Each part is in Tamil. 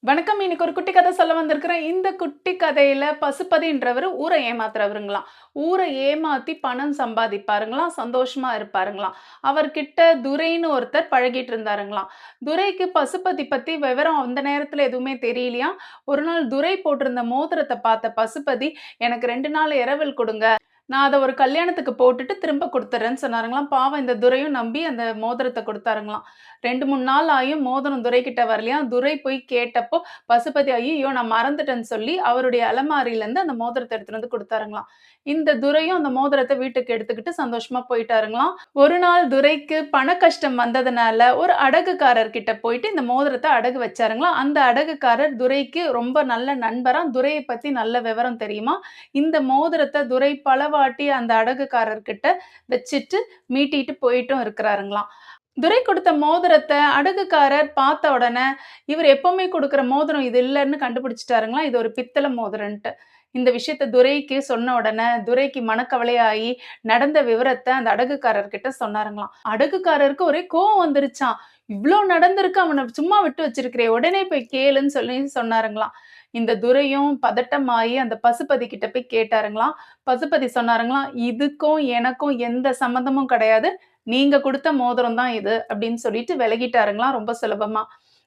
வணக்கம். இன்னைக்கு ஒரு குட்டி கதை சொல்ல வந்திருக்கிறேன். இந்த குட்டி கதையில பசுபதின்றவரு ஊரை ஏமாத்துறவருங்களாம். ஊரை ஏமாத்தி பணம் சம்பாதிப்பாருங்களாம், சந்தோஷமா இருப்பாருங்களாம். அவர்கிட்ட துரைன்னு ஒருத்தர் பழகிட்டு இருந்தாருங்களாம். துரைக்கு பசுபதி பத்தி விவரம் அந்த நேரத்துல எதுவுமே தெரியலையாம். ஒரு நாள் துரை போட்டிருந்த மோதிரத்த பார்த்த பசுபதி, "எனக்கு 2 நாள் இரவல் குடுங்க. நான் அத ஒரு கல்யாணத்துக்கு போட்டுட்டு திரும்ப குடுத்துர்றேன்னு" சொன்னாருங்களாம். பாவம் இந்த துரையும் நம்பி அந்த மோதிரத்த குடுத்தாருங்களாம். 2, 3 நாள் ஆயும் மோதிரம் துரைக்கிட்ட வரலையாம். துரை போய் கேட்டப்போ, பசுபதி "ஐயய்யோ! நான் மறந்துட்டேன்னு" சொல்லி அவருடைய அலமாரியிலருந்து அந்த மோதிரத்த எடுத்துட்டு வந்து குடுத்தாருங்களாம். இந்த துரையும் அந்த மோதிரத்த வீட்டுக்கு எடுத்துக்கிட்டு சந்தோஷமா போயிட்டாருங்களாம். ஒரு நாள் துரைக்கு பண கஷ்டம் வந்ததுனால, ஒரு அடகுக்காரர் கிட்ட போயிட்டு இந்த மோதிரத்த அடகு வச்சாருங்களாம். அந்த அடகுக்காரர் துரைக்கு ரொம்ப நல்ல நண்பராம். துரைய பத்தி நல்ல விவரம் தெரியுமாம். இந்த மோதிரத்த துரை பலவாட்டி அந்த அடகுக்காரர்கிட்ட வச்சுட்டு மீட்டிட்டு போயிட்டும் இருக்கிறாருங்களாம். துரை குடுத்த மோதிரத்த அடகுக்காரர் பார்த்த உடனே, இவரு எப்பவுமே குடுக்குற மோதிரம் இது இல்லன்னு கண்டுபிடிச்சுட்டாருங்களாம். இது ஒரு பித்தள மோதிரம்ன்ட்டு. இந்த விஷயத்த துரைக்கு சொன்ன உடனே, துரைக்கு மனக்கவலையாயி, நடந்த விவரத்த அந்த அடகுக்காரர்கிட்ட சொன்னாருங்களாம். அடகுக்காரருக்கு ஒரே கோவம் வந்துருச்சாம். "இவ்ளோ நடந்திருக்கு, அவன சும்மா விட்டு வச்சிருக்கிறியே! உடனே போய் கேளுன்னு" சொல்லி சொன்னாருங்களாம். இந்த துரையும் பதட்டமாயி அந்த பசுபதி கிட்ட போய் கேட்டாருங்களாம். பசுபதி சொன்னாருங்களாம், "இதுக்கும் எனக்கும் எந்த சம்மந்தமும் கிடையாது. நீங்க குடுத்த மோதிரம் தான் இது" அப்படின்னு சொல்லிட்டு விலகிட்டாருங்களாம் ரொம்ப சுலபமா.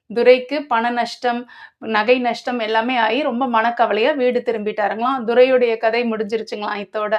துரைக்கு பண நஷ்டம், நகை நஷ்டம் எல்லாமே ஆயி ரொம்ப மனக்கவலையா வீடு திரும்பிட்டாருங்களாம். துரையுடைய கதை முடிஞ்சிருச்சுங்களாம் இத்தோட.